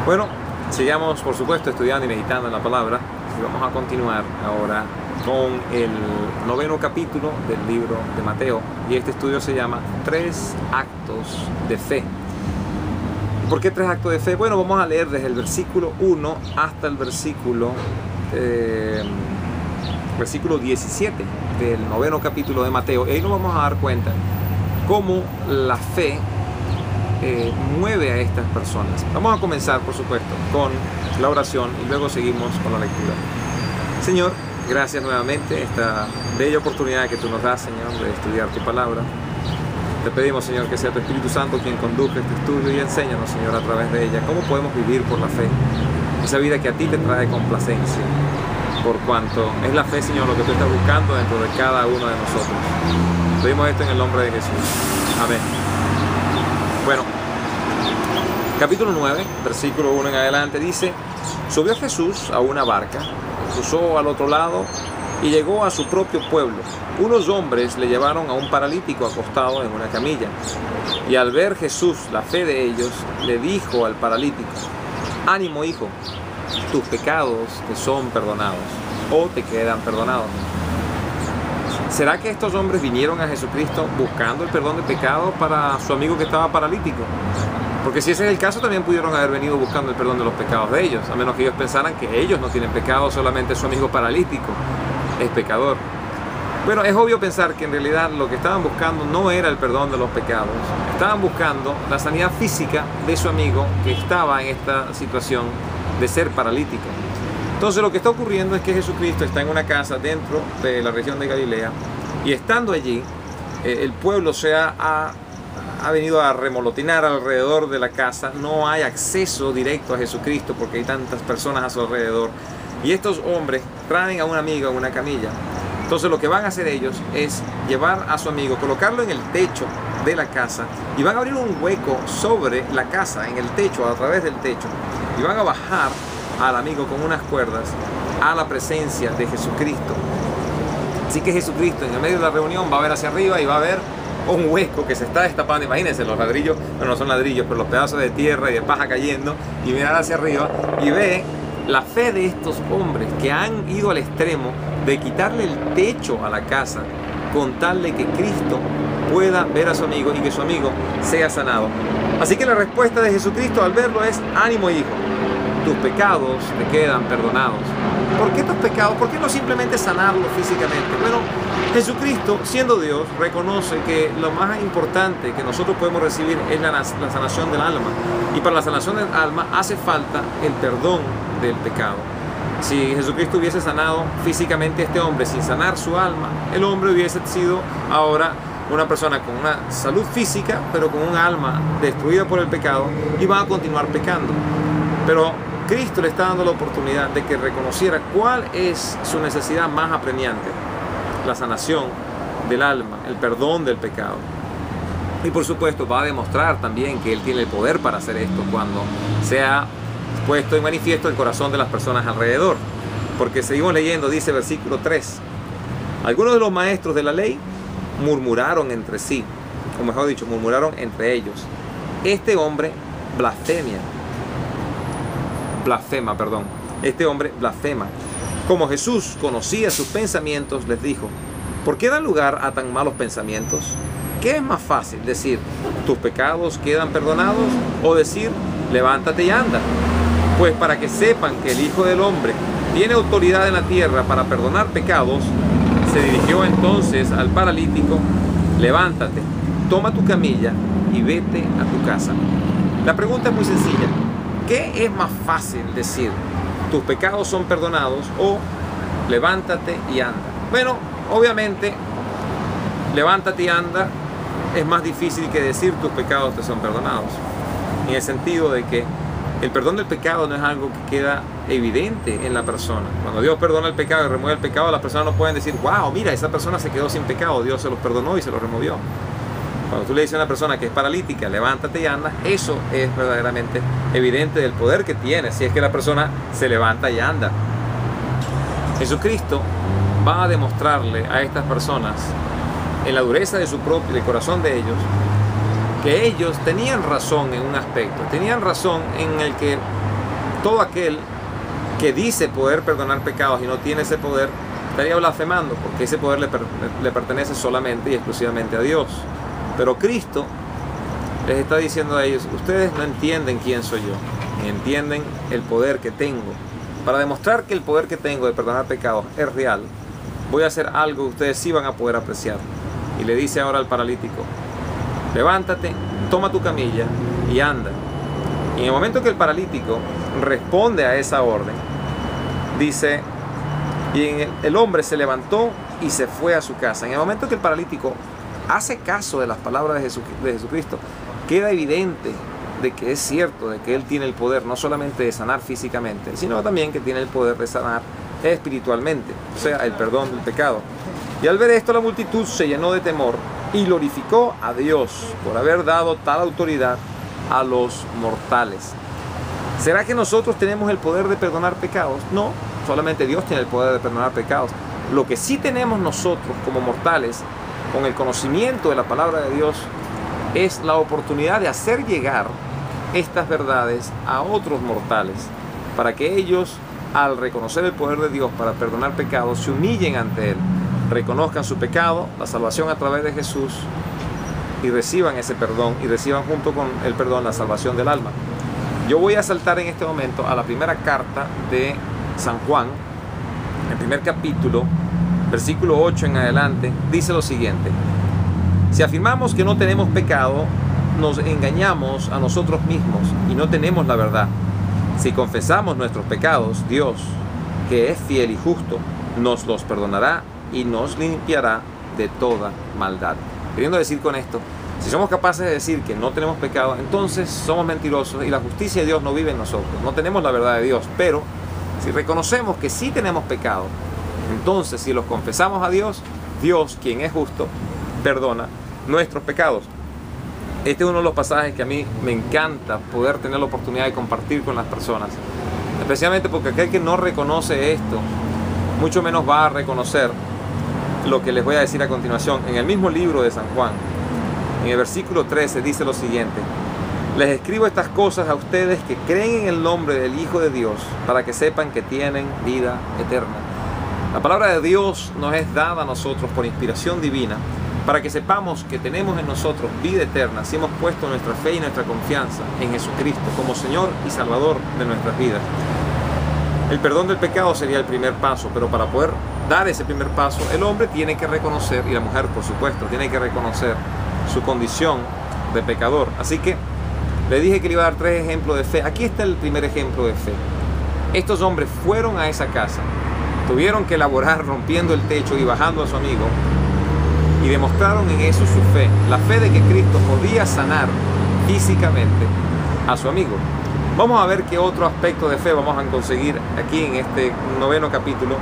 Bueno, sigamos por supuesto estudiando y meditando en la palabra y vamos a continuar ahora con el 9º capítulo del libro de Mateo, y este estudio se llama 3 actos de fe. ¿Por qué 3 actos de fe? Bueno, vamos a leer desde el versículo 1 hasta el versículo 17 del 9º capítulo de Mateo, y ahí nos vamos a dar cuenta cómo la fe mueve a estas personas. Vamos a comenzar, por supuesto, con la oración y luego seguimos con la lectura. Señor, gracias nuevamente esta bella oportunidad que tú nos das, Señor, de estudiar tu palabra. Te pedimos, Señor, que sea tu Espíritu Santo quien conduzca este estudio y enséñanos, Señor, a través de ella cómo podemos vivir por la fe, esa vida que a ti te trae complacencia, por cuanto es la fe, Señor, lo que tú estás buscando dentro de cada uno de nosotros. Pedimos esto en el nombre de Jesús. Amén. Bueno, capítulo 9, versículo 1 en adelante dice: subió Jesús a una barca, cruzó al otro lado y llegó a su propio pueblo. Unos hombres le llevaron a un paralítico acostado en una camilla. Y al ver Jesús la fe de ellos, le dijo al paralítico: ánimo, hijo, tus pecados te son perdonados, o te quedan perdonados. ¿Será que estos hombres vinieron a Jesucristo buscando el perdón de pecados para su amigo que estaba paralítico? Porque si ese es el caso, también pudieron haber venido buscando el perdón de los pecados de ellos, a menos que ellos pensaran que ellos no tienen pecado, solamente su amigo paralítico es pecador. Bueno, es obvio pensar que en realidad lo que estaban buscando no era el perdón de los pecados, estaban buscando la sanidad física de su amigo que estaba en esta situación de ser paralítico. Entonces lo que está ocurriendo es que Jesucristo está en una casa dentro de la región de Galilea, y estando allí, el pueblo ha venido a remolotinar alrededor de la casa. No hay acceso directo a Jesucristo porque hay tantas personas a su alrededor, y estos hombres traen a un amigo en una camilla. Entonces lo que van a hacer ellos es llevar a su amigo, colocarlo en el techo de la casa, y van a abrir un hueco sobre la casa, en el techo, a través del techo, y van a bajar al amigo con unas cuerdas a la presencia de Jesucristo. Así que Jesucristo en el medio de la reunión va a ver hacia arriba y va a ver un hueco que se está destapando. Imagínense los ladrillos, bueno, no son ladrillos, pero los pedazos de tierra y de paja cayendo, y mirar hacia arriba y ve la fe de estos hombres que han ido al extremo de quitarle el techo a la casa con tal de que Cristo pueda ver a su amigo y que su amigo sea sanado. Así que la respuesta de Jesucristo al verlo es: ánimo, hijo, tus pecados te quedan perdonados. ¿Por qué tus pecados? ¿Por qué no simplemente sanarlo físicamente? Bueno, Jesucristo, siendo Dios, reconoce que lo más importante que nosotros podemos recibir es la sanación del alma. Y para la sanación del alma hace falta el perdón del pecado. Si Jesucristo hubiese sanado físicamente a este hombre sin sanar su alma, el hombre hubiese sido ahora una persona con una salud física, pero con un alma destruida por el pecado, y va a continuar pecando. Pero Cristo le está dando la oportunidad de que reconociera cuál es su necesidad más apremiante: la sanación del alma, el perdón del pecado. Y por supuesto va a demostrar también que Él tiene el poder para hacer esto cuando sea puesto en manifiesto el corazón de las personas alrededor. Porque seguimos leyendo, dice versículo 3: algunos de los maestros de la ley murmuraron entre sí, o mejor dicho, murmuraron entre ellos: este hombre este hombre blasfema. Como Jesús conocía sus pensamientos, les dijo: ¿por qué dan lugar a tan malos pensamientos? ¿Qué es más fácil, decir tus pecados quedan perdonados, o decir levántate y anda? Pues para que sepan que el Hijo del Hombre tiene autoridad en la tierra para perdonar pecados, se dirigió entonces al paralítico: levántate, toma tu camilla y vete a tu casa. La pregunta es muy sencilla: ¿qué es más fácil, decir tus pecados son perdonados, o levántate y anda? Bueno, obviamente levántate y anda es más difícil que decir tus pecados te son perdonados, en el sentido de que el perdón del pecado no es algo que queda evidente en la persona. Cuando Dios perdona el pecado y remueve el pecado, las personas no pueden decir: wow, mira, esa persona se quedó sin pecado, Dios se los perdonó y se los removió. Cuando tú le dices a una persona que es paralítica, levántate y anda, eso es verdaderamente evidente del poder que tiene, si es que la persona se levanta y anda. Jesucristo va a demostrarle a estas personas, en la dureza de su propio, del corazón de ellos, que ellos tenían razón en un aspecto, tenían razón en el que Todo aquel que dice poder perdonar pecados y no tiene ese poder, estaría blasfemando, porque ese poder le pertenece solamente y exclusivamente a Dios. Pero Cristo les está diciendo a ellos: ustedes no entienden quién soy yo, ni entienden el poder que tengo. Para demostrar que el poder que tengo de perdonar pecados es real, voy a hacer algo que ustedes sí van a poder apreciar. Y le dice ahora al paralítico: levántate, toma tu camilla y anda. Y en el momento que el paralítico responde a esa orden, dice: y el hombre se levantó y se fue a su casa. En el momento que el paralítico hace caso de las palabras de Jesucristo, queda evidente de que es cierto, de que Él tiene el poder no solamente de sanar físicamente, sino también que tiene el poder de sanar espiritualmente, o sea, el perdón del pecado. Y al ver esto, la multitud se llenó de temor y glorificó a Dios por haber dado tal autoridad a los mortales. ¿Será que nosotros tenemos el poder de perdonar pecados? No, solamente Dios tiene el poder de perdonar pecados. Lo que sí tenemos nosotros como mortales, con el conocimiento de la palabra de Dios, es la oportunidad de hacer llegar estas verdades a otros mortales, para que ellos, al reconocer el poder de Dios para perdonar pecados, se humillen ante Él, reconozcan su pecado, la salvación a través de Jesús, y reciban ese perdón, y reciban junto con el perdón la salvación del alma. Yo voy a saltar en este momento a la primera carta de San Juan, el primer capítulo, versículo 8 en adelante, dice lo siguiente: si afirmamos que no tenemos pecado, nos engañamos a nosotros mismos y no tenemos la verdad. Si confesamos nuestros pecados, Dios, que es fiel y justo, nos los perdonará y nos limpiará de toda maldad. Queriendo decir con esto, si somos capaces de decir que no tenemos pecado, entonces somos mentirosos y la justicia de Dios no vive en nosotros. No tenemos la verdad de Dios. Pero si reconocemos que sí tenemos pecado, entonces si los confesamos a Dios, Dios, quien es justo, perdona nuestros pecados. Este es uno de los pasajes que a mí me encanta poder tener la oportunidad de compartir con las personas, especialmente porque aquel que no reconoce esto, mucho menos va a reconocer lo que les voy a decir a continuación. En el mismo libro de San Juan, en el versículo 13, dice lo siguiente: les escribo estas cosas a ustedes que creen en el nombre del Hijo de Dios, para que sepan que tienen vida eterna. La palabra de Dios nos es dada a nosotros por inspiración divina, para que sepamos que tenemos en nosotros vida eterna si hemos puesto nuestra fe y nuestra confianza en Jesucristo como Señor y Salvador de nuestras vidas. El perdón del pecado sería el primer paso, pero para poder dar ese primer paso, el hombre tiene que reconocer, y la mujer por supuesto, tiene que reconocer su condición de pecador. Así que le dije que le iba a dar 3 ejemplos de fe. Aquí está el primer ejemplo de fe. Estos hombres fueron a esa casa, tuvieron que elaborar rompiendo el techo y bajando a su amigo, y demostraron en eso su fe, la fe de que Cristo podía sanar físicamente a su amigo. Vamos a ver qué otro aspecto de fe vamos a conseguir aquí en este 9º capítulo,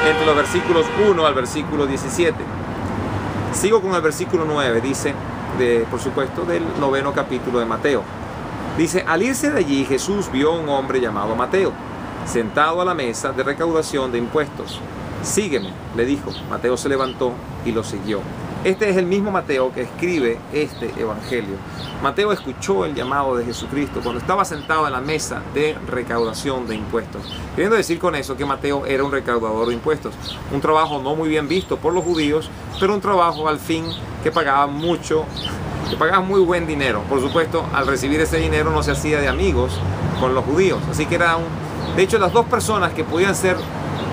entre los versículos 1 al versículo 17. Sigo con el versículo 9, dice, por supuesto, del 9º capítulo de Mateo. Dice: al irse de allí, Jesús vio a un hombre llamado Mateo, sentado a la mesa de recaudación de impuestos. Sígueme, le dijo. Mateo se levantó y lo siguió. Este es el mismo Mateo que escribe este evangelio. Mateo escuchó el llamado de Jesucristo cuando estaba sentado en la mesa de recaudación de impuestos. Queriendo decir con eso que Mateo era un recaudador de impuestos. Un trabajo no muy bien visto por los judíos, pero un trabajo al fin que pagaba mucho, que pagaba muy buen dinero. Por supuesto, al recibir ese dinero no se hacía de amigos con los judíos. Así que era de hecho, las dos personas que podían ser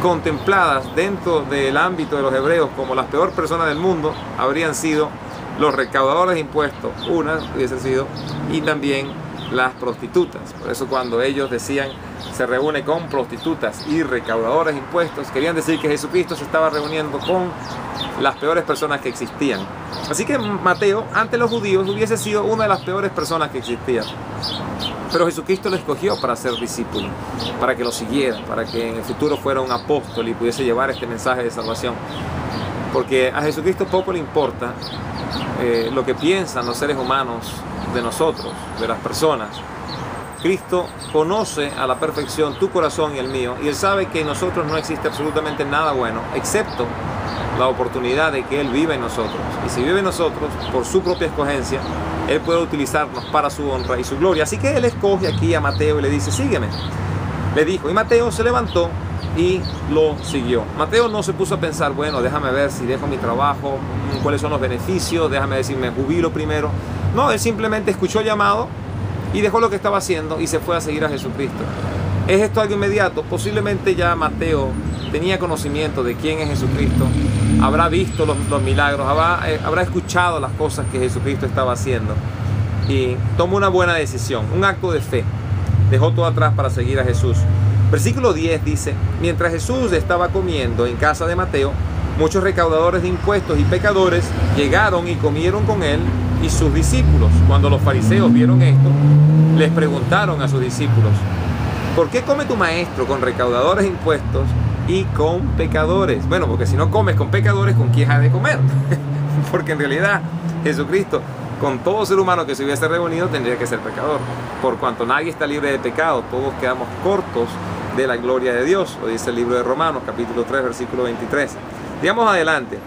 contempladas dentro del ámbito de los hebreos como las peores personas del mundo habrían sido los recaudadores de impuestos, una hubiese sido, y también las prostitutas. Por eso cuando ellos decían se reúne con prostitutas y recaudadores de impuestos, querían decir que Jesucristo se estaba reuniendo con las peores personas que existían. Así que Mateo, ante los judíos, hubiese sido una de las peores personas que existían. Pero Jesucristo lo escogió para ser discípulo, para que lo siguiera, para que en el futuro fuera un apóstol y pudiese llevar este mensaje de salvación. Porque a Jesucristo poco le importa lo que piensan los seres humanos de nosotros, de las personas. Cristo conoce a la perfección tu corazón y el mío, y Él sabe que en nosotros no existe absolutamente nada bueno, excepto la oportunidad de que Él viva en nosotros. Y si vive en nosotros, por su propia escogencia, Él puede utilizarnos para su honra y su gloria. Así que Él escoge aquí a Mateo y le dice: sígueme. le dijo. Y Mateo se levantó y lo siguió. Mateo no se puso a pensar, bueno, déjame ver si dejo mi trabajo, cuáles son los beneficios, déjame ver si me jubilo primero. No, él simplemente escuchó el llamado y dejó lo que estaba haciendo y se fue a seguir a Jesucristo. ¿Es esto algo inmediato? Posiblemente ya Mateo tenía conocimiento de quién es Jesucristo, habrá visto los milagros, habrá escuchado las cosas que Jesucristo estaba haciendo y tomó una buena decisión, un acto de fe. Dejó todo atrás para seguir a Jesús. Versículo 10 dice: mientras Jesús estaba comiendo en casa de Mateo, muchos recaudadores de impuestos y pecadores llegaron y comieron con él y sus discípulos. Cuando los fariseos vieron esto, les preguntaron a sus discípulos: ¿por qué come tu maestro con recaudadores de impuestos y con pecadores? Bueno, porque si no comes con pecadores, ¿con quién ha de comer? Porque en realidad Jesucristo, con todo ser humano que se hubiese reunido, tendría que ser pecador. Por cuanto nadie está libre de pecado, todos quedamos cortos de la gloria de Dios, lo dice el libro de Romanos, capítulo 3, versículo 23. Digamos adelante,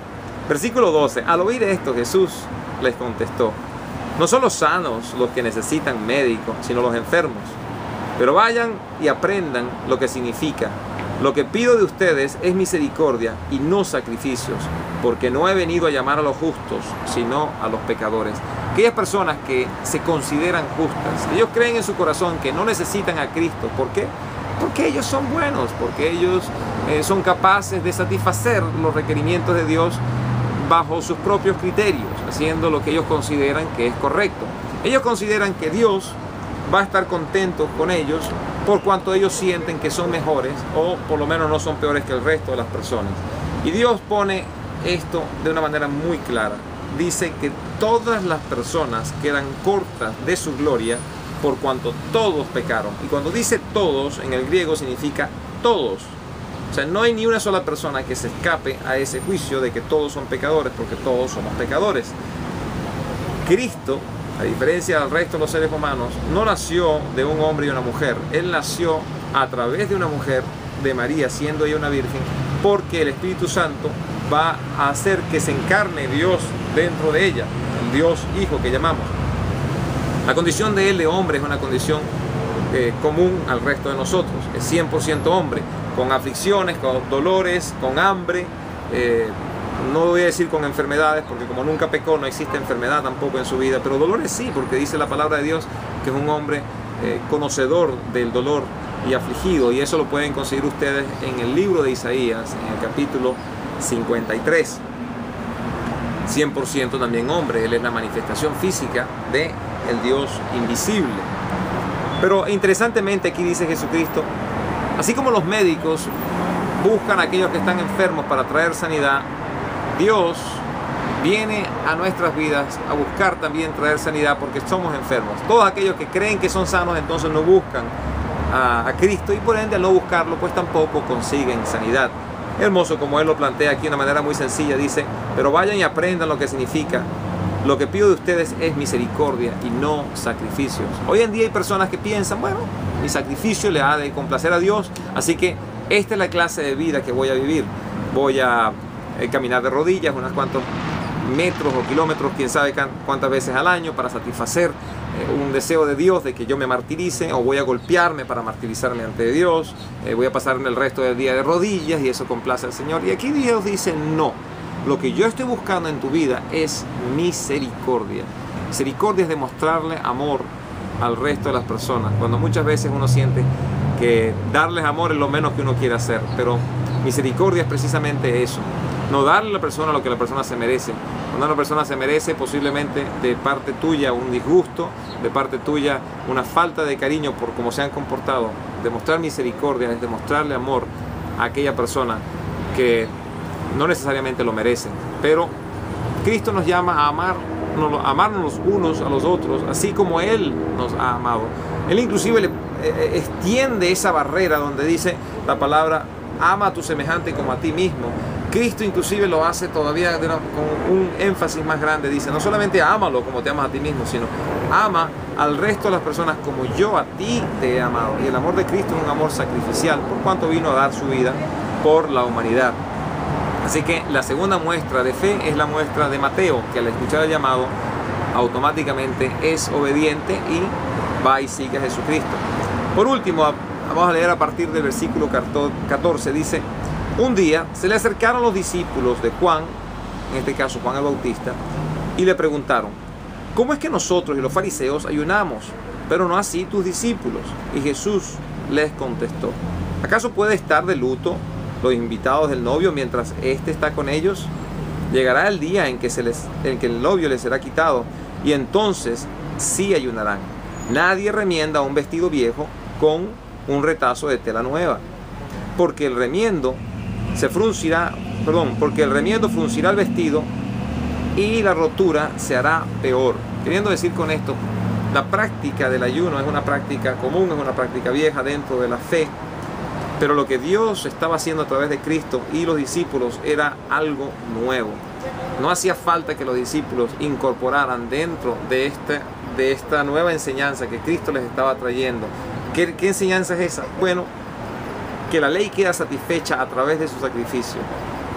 versículo 12. Al oír esto, Jesús les contestó: no son los sanos los que necesitan médico, sino los enfermos. Pero vayan y aprendan lo que significa: lo que pido de ustedes es misericordia y no sacrificios, porque no he venido a llamar a los justos, sino a los pecadores. Aquellas personas que se consideran justas, ellos creen en su corazón que no necesitan a Cristo. ¿Por qué? Porque ellos son buenos, porque ellos son capaces de satisfacer los requerimientos de Dios bajo sus propios criterios, haciendo lo que ellos consideran que es correcto. Ellos consideran que Dios va a estar contento con ellos por cuanto ellos sienten que son mejores, o por lo menos no son peores que el resto de las personas. Y Dios pone esto de una manera muy clara. Dice que todas las personas quedan cortas de su gloria por cuanto todos pecaron. Y cuando dice todos, en el griego significa todos. O sea, no hay ni una sola persona que se escape a ese juicio de que todos son pecadores, porque todos somos pecadores. Cristo, a diferencia del resto de los seres humanos, no nació de un hombre y una mujer. Él nació a través de una mujer, de María, siendo ella una virgen, porque el Espíritu Santo va a hacer que se encarne Dios dentro de ella, el Dios Hijo que llamamos. La condición de él de hombre es una condición común al resto de nosotros. Es 100% hombre, con aflicciones, con dolores, con hambre. No voy a decir con enfermedades, porque como nunca pecó, no existe enfermedad tampoco en su vida, pero dolores sí, porque dice la palabra de Dios que es un hombre conocedor del dolor y afligido, y eso lo pueden conseguir ustedes en el libro de Isaías, en el capítulo 53. 100% también hombre, él es la manifestación física de el Dios invisible. Pero interesantemente aquí dice Jesucristo, así como los médicos buscan a aquellos que están enfermos para traer sanidad, Dios viene a nuestras vidas a buscar también traer sanidad, porque somos enfermos. Todos aquellos que creen que son sanos entonces no buscan a Cristo, y por ende al no buscarlo pues tampoco consiguen sanidad. Hermoso como él lo plantea aquí de una manera muy sencilla. Dice: pero vayan y aprendan lo que significa: lo que pido de ustedes es misericordia y no sacrificios. Hoy en día hay personas que piensan: bueno, mi sacrificio le ha de complacer a Dios, así que esta es la clase de vida que voy a vivir. Voy a caminar de rodillas unos cuantos metros o kilómetros, quién sabe cuántas veces al año, para satisfacer un deseo de Dios de que yo me martirice, o voy a golpearme para martirizarme ante Dios, voy a pasarme el resto del día de rodillas y eso complace al Señor. Y aquí Dios dice: no, lo que yo estoy buscando en tu vida es misericordia. Misericordia es demostrarle amor al resto de las personas, cuando muchas veces uno siente que darles amor es lo menos que uno quiere hacer, pero misericordia es precisamente eso. No darle a la persona lo que la persona se merece. Cuando una persona se merece posiblemente de parte tuya un disgusto, de parte tuya una falta de cariño por cómo se han comportado. Demostrar misericordia es demostrarle amor a aquella persona que no necesariamente lo merece. Pero Cristo nos llama a amarnos los unos a los otros, así como Él nos ha amado. Él inclusive le extiende esa barrera donde dice la palabra: ama a tu semejante como a ti mismo. Cristo inclusive lo hace todavía con un énfasis más grande. Dice: no solamente ámalo como te amas a ti mismo, sino ama al resto de las personas como yo a ti te he amado. Y el amor de Cristo es un amor sacrificial, por cuanto vino a dar su vida por la humanidad. Así que la segunda muestra de fe es la muestra de Mateo, que al escuchar el llamado automáticamente es obediente y va y sigue a Jesucristo. Por último, Vamos a leer a partir del versículo 14. Dice: un día se le acercaron los discípulos de Juan, en este caso Juan el Bautista, y le preguntaron: ¿cómo es que nosotros y los fariseos ayunamos, pero no así tus discípulos? Y Jesús les contestó: ¿acaso puede estar de luto los invitados del novio mientras éste está con ellos? Llegará el día en que el novio les será quitado, y entonces sí ayunarán. Nadie remienda un vestido viejo con un retazo de tela nueva, porque el remiendo fruncirá el vestido y la rotura se hará peor. Queriendo decir con esto, la práctica del ayuno es una práctica común, es una práctica vieja dentro de la fe, pero lo que Dios estaba haciendo a través de Cristo y los discípulos era algo nuevo. No hacía falta que los discípulos incorporaran dentro de esta nueva enseñanza que Cristo les estaba trayendo. ¿Qué enseñanza es esa? Bueno, que la ley queda satisfecha a través de su sacrificio,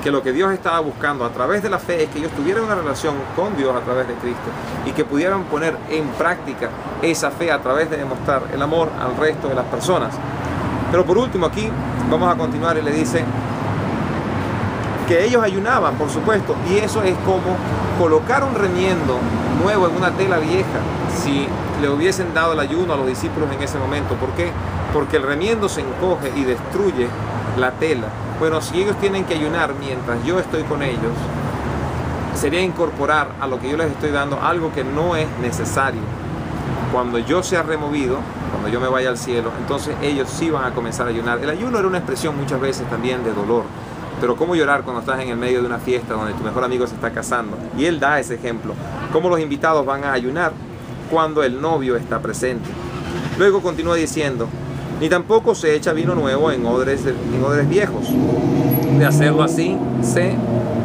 que lo que Dios estaba buscando a través de la fe es que ellos tuvieran una relación con Dios a través de Cristo y que pudieran poner en práctica esa fe a través de demostrar el amor al resto de las personas. Pero por último aquí vamos a continuar y le dice que ellos ayunaban, por supuesto, y eso es como colocar un remiendo nuevo en una tela vieja. Si le hubiesen dado el ayuno a los discípulos en ese momento, ¿por qué? Porque el remiendo se encoge y destruye la tela. Bueno, si ellos tienen que ayunar mientras yo estoy con ellos, sería incorporar a lo que yo les estoy dando algo que no es necesario. Cuando yo sea removido, cuando yo me vaya al cielo, entonces ellos sí van a comenzar a ayunar. El ayuno era una expresión muchas veces también de dolor. Pero ¿cómo llorar cuando estás en el medio de una fiesta donde tu mejor amigo se está casando? Y él da ese ejemplo. ¿Cómo los invitados van a ayunar cuando el novio está presente? Luego continúa diciendo: ni tampoco se echa vino nuevo en odres viejos. De hacerlo así, se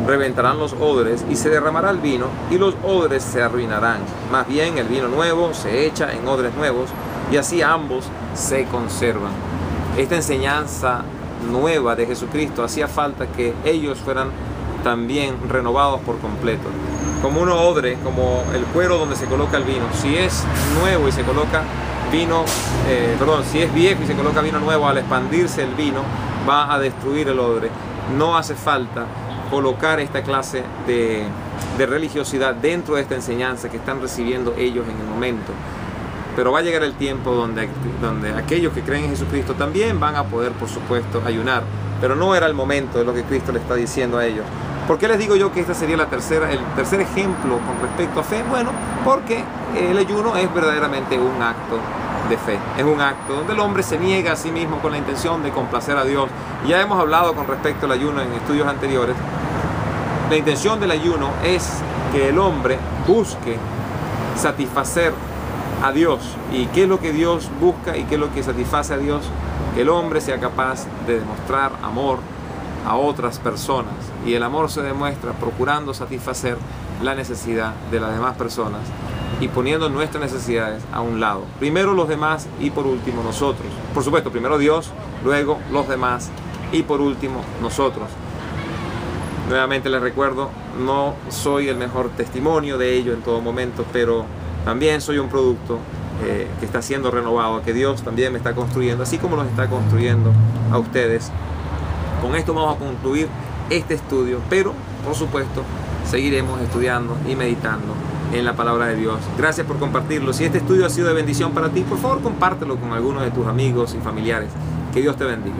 reventarán los odres y se derramará el vino y los odres se arruinarán. Más bien el vino nuevo se echa en odres nuevos y así ambos se conservan. Esta enseñanza nueva de Jesucristo hacía falta que ellos fueran también renovados por completo. Como un odre, como el cuero donde se coloca el vino, si es nuevo y se coloca vino, si es viejo y se coloca vino nuevo, al expandirse el vino va a destruir el odre. No hace falta colocar esta clase de religiosidad dentro de esta enseñanza que están recibiendo ellos en el momento. Pero va a llegar el tiempo donde aquellos que creen en Jesucristo también van a poder, por supuesto, ayunar. Pero no era el momento de lo que Cristo le está diciendo a ellos. ¿Por qué les digo yo que esta sería el tercer ejemplo con respecto a fe? Bueno, porque el ayuno es verdaderamente un acto de fe. Es un acto donde el hombre se niega a sí mismo con la intención de complacer a Dios. Ya hemos hablado con respecto al ayuno en estudios anteriores. La intención del ayuno es que el hombre busque satisfacer a Dios. ¿Y qué es lo que Dios busca y qué es lo que satisface a Dios? Que el hombre sea capaz de demostrar amor a otras personas, y el amor se demuestra procurando satisfacer la necesidad de las demás personas y poniendo nuestras necesidades a un lado. Primero los demás y por último nosotros. Por supuesto, primero Dios, luego los demás y por último nosotros. Nuevamente les recuerdo, no soy el mejor testimonio de ello en todo momento, pero también soy un producto que está siendo renovado, que Dios también me está construyendo, así como los está construyendo a ustedes. Con esto vamos a concluir este estudio, pero por supuesto seguiremos estudiando y meditando en la palabra de Dios. Gracias por compartirlo. Si este estudio ha sido de bendición para ti, por favor compártelo con algunos de tus amigos y familiares. Que Dios te bendiga.